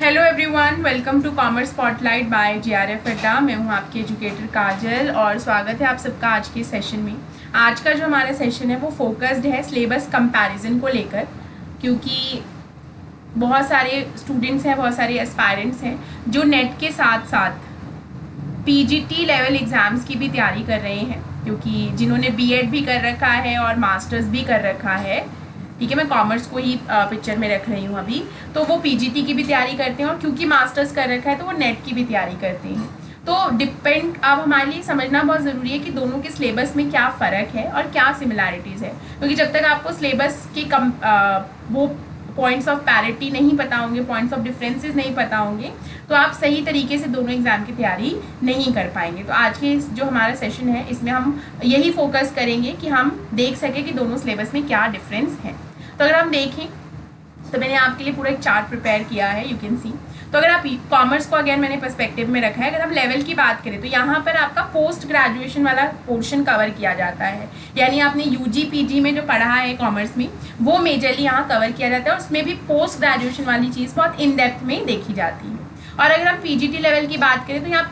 Hello everyone, welcome to commerce spotlight by JRF Adda. मैं हूं आपकी एजुकेटर काजल और स्वागत है आप सबका आज के सेशन में। आज का जो हमारा सेशन है वो फोकस्ड है सिलेबस कंपैरिजन को लेकर, क्योंकि बहुत सारे स्टूडेंट्स हैं, बहुत सारे एस्पायरेंट्स हैं जो नेट के साथ साथ पीजीटी लेवल एग्ज़ाम्स की भी तैयारी कर रहे हैं, क्योंकि जिन्होंने बीएड भी कर रखा है और मास्टर्स भी कर रखा है, ठीक है, मैं कॉमर्स को ही पिक्चर में रख रही हूँ अभी, तो वो पीजीटी की भी तैयारी करते हैं और क्योंकि मास्टर्स कर रखा है तो वो नेट की भी तैयारी करते हैं। तो डिपेंड, अब हमारे लिए समझना बहुत ज़रूरी है कि दोनों के सिलेबस में क्या फ़र्क है और क्या सिमिलैरिटीज़ है, क्योंकि जब तक आपको सिलेबस के वो पॉइंट्स ऑफ पैरिटी नहीं पता होंगे, पॉइंट्स ऑफ डिफरेंसेस नहीं पता होंगे, तो आप सही तरीके से दोनों एग्ज़ाम की तैयारी नहीं कर पाएंगे। तो आज के जो हमारा सेशन है इसमें हम यही फोकस करेंगे कि हम देख सकें कि दोनों सिलेबस में क्या डिफरेंस है। तो अगर हम देखें तो मैंने आपके लिए पूरा एक चार्ट प्रिपेयर किया है, यू कैन सी। तो अगर आप कॉमर्स को अगेन मैंने पर्सपेक्टिव में रखा है, अगर हम लेवल की बात करें तो यहाँ पर आपका पोस्ट ग्रेजुएशन वाला पोर्शन कवर किया जाता है, यानी आपने यूजी पीजी में जो पढ़ा है कॉमर्स में वो मेजरली यहाँ कवर किया जाता है और उसमें भी पोस्ट ग्रेजुएशन वाली चीज़ बहुत इन डेप्थ में देखी जाती है। और अगर हम पीजीटी लेवल की बात करें तो यहाँ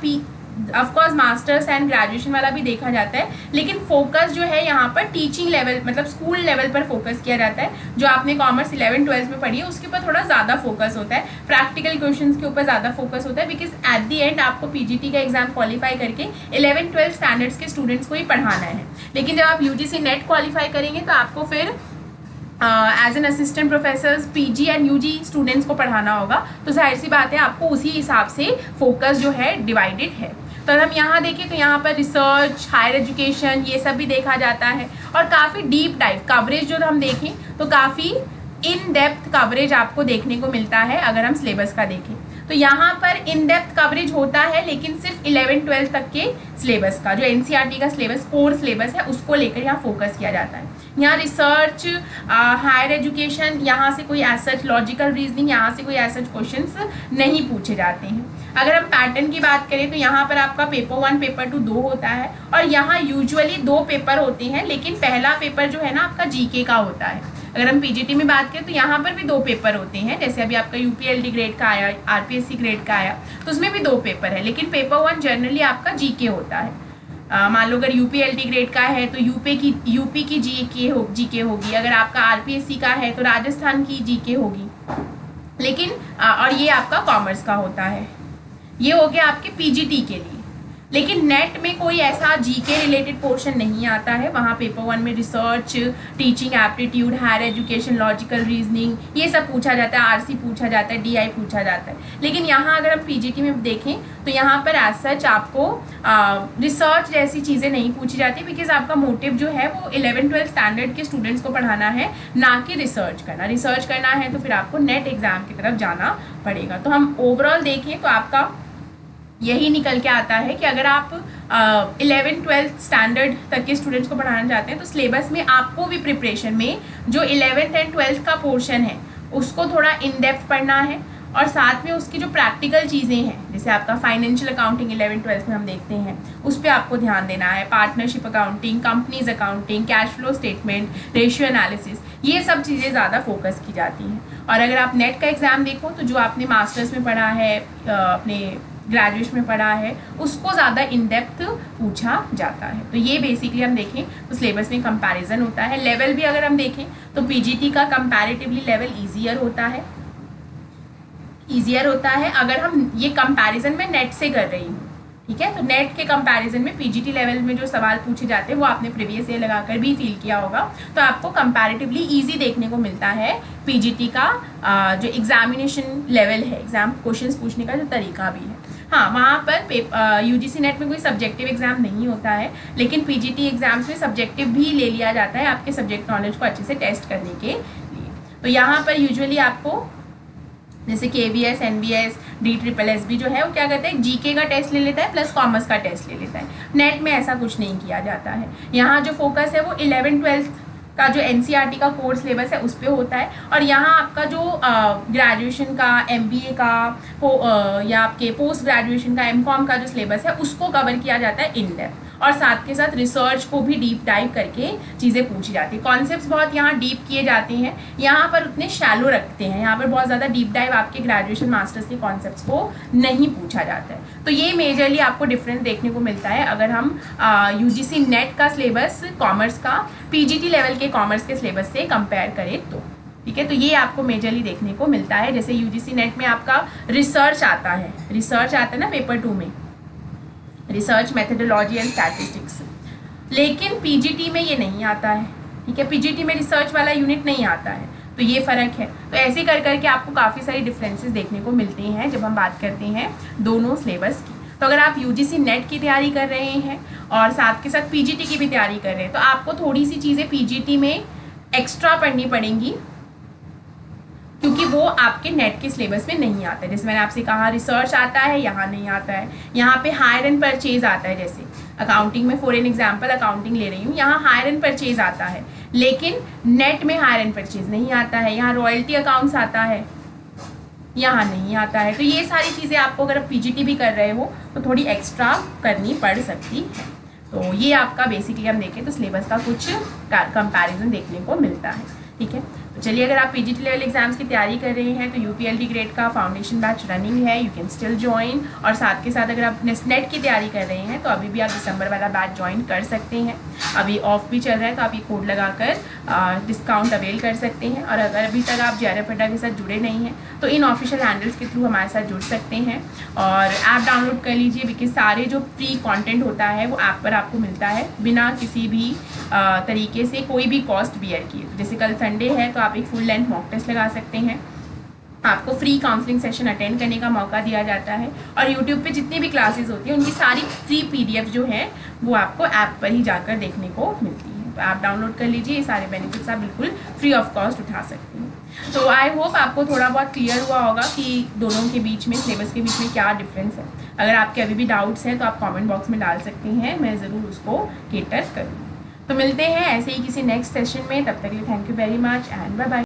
ऑफकोर्स मास्टर्स एंड ग्रेजुएशन वाला भी देखा जाता है, लेकिन फोकस जो है यहाँ पर टीचिंग लेवल मतलब स्कूल लेवल पर फोकस किया जाता है। जो आपने कॉमर्स 11-12 में पढ़ी है उसके ऊपर थोड़ा ज़्यादा फोकस होता है, प्रैक्टिकल क्वेश्चंस के ऊपर ज़्यादा फोकस होता है, बिकॉज एट दी एंड आपको पीजीटी का एग्जाम क्वालिफाई करके 11-12 स्टैंडर्ड्स के स्टूडेंट्स को ही पढ़ाना है। लेकिन जब आप यूजीसी नेट क्वालिफाई करेंगे तो आपको फिर as an assistant professor PG and UG students को पढ़ाना होगा, तो जाहिर सी बात है आपको उसी हिसाब से फोकस जो है डिवाइडेड है। तो अगर हम यहाँ देखें तो यहाँ पर रिसर्च, हायर एजुकेशन, ये सब भी देखा जाता है और काफ़ी डीप डाइव कवरेज जो हम देखें तो काफ़ी इन डेप्थ कवरेज आपको देखने को मिलता है। अगर हम सिलेबस का देखें तो यहाँ पर इन डेप्थ कवरेज होता है, लेकिन सिर्फ 11-12 तक के सिलेबस का, जो एनसीईआरटी का सिलेबस कोर सिलेबस है उसको लेकर यहाँ फोकस किया जाता है। यहाँ रिसर्च, हायर एजुकेशन, यहाँ से कोई एज लॉजिकल रीजनिंग, यहाँ से कोई एज क्वेश्चंस नहीं पूछे जाते हैं। अगर हम पैटर्न की बात करें तो यहाँ पर आपका पेपर 1 पेपर 2 दो होता है और यहाँ यूजुअली 2 पेपर होते हैं, लेकिन पहला पेपर जो है ना आपका जीके का होता है। अगर हम पीजीटी में बात करें तो यहाँ पर भी 2 पेपर होते हैं, जैसे अभी आपका यूपीएलडी ग्रेड का आया, आरपीएससी ग्रेड का आया, तो उसमें भी 2 पेपर है, लेकिन पेपर 1 जनरली आपका जीके होता है। मान लो अगर यूपीएलडी ग्रेड का है तो यूपी की जीके होगी, अगर आपका आरपीएससी का है तो राजस्थान की जीके होगी, लेकिन और ये आपका कॉमर्स का होता है। ये हो गया आपके पीजीटी के लिए। लेकिन नेट में कोई ऐसा जीके रिलेटेड पोर्शन नहीं आता है। वहाँ पेपर 1 में research, teaching aptitude, higher education, logical reasoning, ये सब पूछा जाता है, आरसी पूछा जाता है, डीआई पूछा जाता है। लेकिन यहाँ अगर हम पीजीटी में देखें तो यहाँ पर एज सच आपको रिसर्च जैसी चीज़ें नहीं पूछी जाती, बिकॉज आपका मोटिव जो है वो 11-12 स्टैंडर्ड के स्टूडेंट्स को पढ़ाना है, ना कि रिसर्च करना। रिसर्च करना है तो फिर आपको नेट एग्जाम की तरफ जाना पड़ेगा। तो हम ओवरऑल देखें तो आपका यही निकल के आता है कि अगर आप 11-12 स्टैंडर्ड तक के स्टूडेंट्स को पढ़ाना चाहते हैं तो सिलेबस में आपको भी प्रिपरेशन में जो 11th एंड 12th का पोर्शन है उसको थोड़ा इन डेप्थ पढ़ना है, और साथ में उसकी जो प्रैक्टिकल चीज़ें हैं, जैसे आपका फाइनेंशियल अकाउंटिंग 11-12 में हम देखते हैं, उस पर आपको ध्यान देना है। Partnership accounting, companies accounting, cash flow statement, ratio analysis, ये सब चीज़ें ज़्यादा फोकस की जाती हैं। और अगर आप नेट का एग्ज़ाम देखो तो जो आपने मास्टर्स में पढ़ा है, अपने ग्रेजुएशन में पढ़ा है, उसको ज़्यादा इन डेप्थ पूछा जाता है। तो ये बेसिकली हम देखें तो सिलेबस में कंपैरिजन होता है। लेवल भी अगर हम देखें तो पीजीटी का कंपैरेटिवली लेवल ईजियर होता है अगर हम ये कंपैरिजन में नेट से कर रही हूँ, ठीक है। तो नेट के कंपैरिजन में पीजीटी लेवल में जो सवाल पूछे जाते हैं वो आपने प्रीवियस ईयर लगाकर भी फील किया होगा, तो आपको कंपैरेटिवली इजी देखने को मिलता है पीजीटी का जो एग्जामिनेशन लेवल है, एग्जाम क्वेश्चंस पूछने का जो तरीका भी है। हाँ, वहाँ पर यूजीसी नेट में कोई सब्जेक्टिव एग्जाम नहीं होता है, लेकिन पीजीटी एग्जाम्स में सब्जेक्टिव भी ले लिया जाता है आपके सब्जेक्ट नॉलेज को अच्छे से टेस्ट करने के लिए। तो यहाँ पर यूजुअली आपको जैसे केवीएस, एनवीएस, DSSS जो है वो क्या करता है, जीके का टेस्ट ले लेता है प्लस कॉमर्स का टेस्ट ले लेता है। नेट में ऐसा कुछ नहीं किया जाता है। यहाँ जो फोकस है वो 11-12 का जो एनसीईआरटी का कोर्स सिलेबस है उस पर होता है, और यहाँ आपका जो ग्रेजुएशन का, एमबीए का या आपके पोस्ट ग्रेजुएशन का, एमकॉम का जो सिलेबस है उसको कवर किया जाता है इन डेप्थ। और साथ के साथ रिसर्च को भी डीप डाइव करके चीज़ें पूछी जाती है। कॉन्सेप्ट्स बहुत यहाँ डीप किए जाते हैं, यहाँ पर उतने शैलो रखते हैं, यहाँ पर बहुत ज़्यादा डीप डाइव आपके ग्रेजुएशन मास्टर्स के कॉन्सेप्ट्स को नहीं पूछा जाता है। तो ये मेजरली आपको डिफरेंस देखने को मिलता है अगर हम UGC नेट का सिलेबस कॉमर्स का PGT लेवल के कॉमर्स के सिलेबस से कंपेयर करें तो। ठीक है, तो ये आपको मेजरली देखने को मिलता है। जैसे UGC नेट में आपका रिसर्च आता है ना पेपर 2 में, रिसर्च मेथडोलॉजी एंड स्टैटिस्टिक्स, लेकिन PGT में ये नहीं आता है। ठीक है, PGT में रिसर्च वाला यूनिट नहीं आता है, तो ये फ़र्क है। तो ऐसे कर करके आपको काफ़ी सारी डिफरेंसेस देखने को मिलते हैं जब हम बात करते हैं दोनों सिलेबस की। तो अगर आप UGC नेट की तैयारी कर रहे हैं और साथ के साथ PGT की भी तैयारी कर रहे हैं, तो आपको थोड़ी सी चीज़ें PGT में एक्स्ट्रा पढ़नी पड़ेंगी, क्योंकि वो आपके नेट के सिलेबस में नहीं आता है। जैसे मैंने आपसे कहा रिसर्च आता है, यहाँ नहीं आता है। यहाँ पे हायर एंड परचेज आता है, जैसे अकाउंटिंग में फॉर एन एग्जाम्पल अकाउंटिंग ले रही हूँ, यहाँ हायर एंड परचेज आता है, लेकिन नेट में हायर एंड परचेज नहीं आता है। यहाँ रॉयल्टी अकाउंट्स आता है, यहाँ नहीं आता है। तो ये सारी चीज़ें आपको अगर आप PGT भी कर रहे हो तो थोड़ी एक्स्ट्रा करनी पड़ सकती है। तो ये आपका बेसिकली हम देखें तो सिलेबस का कुछ कंपैरिजन देखने को मिलता है। ठीक है, तो चलिए अगर आप PGT लेवल एग्जाम्स की तैयारी कर रहे हैं तो UPLD ग्रेड का फाउंडेशन बैच रनिंग है, यू कैन स्टिल ज्वाइन। और साथ के साथ अगर आप नेट की तैयारी कर रहे हैं तो अभी भी आप दिसंबर वाला बैच ज्वाइन कर सकते हैं। अभी ऑफ भी चल रहा है, तो आप ये कोड लगाकर डिस्काउंट अवेल कर सकते हैं। और अगर अभी तक आप JRF अड्डा के साथ जुड़े नहीं हैं तो इन ऑफिशियल हैंडल्स के थ्रू हमारे साथ जुड़ सकते हैं और ऐप डाउनलोड कर लीजिए, बिकॉज सारे जो फ्री कंटेंट होता है वो ऐप पर आपको मिलता है बिना किसी भी तरीके से कोई भी कॉस्ट बियर किए। जैसे कल संडे है तो आप एक फुल लेंथ मॉक टेस्ट लगा सकते हैं, आपको फ्री काउंसलिंग सेशन अटेंड करने का मौका दिया जाता है और यूट्यूब पे जितनी भी क्लासेस होती हैं उनकी सारी फ्री PDF जो है वो आपको ऐप पर ही जाकर देखने को मिलती है। तो ऐप डाउनलोड कर लीजिए, ये सारे बेनिफिट्स आप बिल्कुल फ्री ऑफ कॉस्ट उठा सकते हैं। तो आई होप आपको थोड़ा बहुत क्लियर हुआ होगा कि दोनों के बीच में, सिलेबस के बीच में क्या डिफरेंस है। अगर आपके अभी भी डाउट्स हैं तो आप कमेंट बॉक्स में डाल सकते हैं, मैं ज़रूर उसको केटर करूँगी। तो मिलते हैं ऐसे ही किसी नेक्स्ट सेशन में, तब तक के लिए thank you very much and bye bye.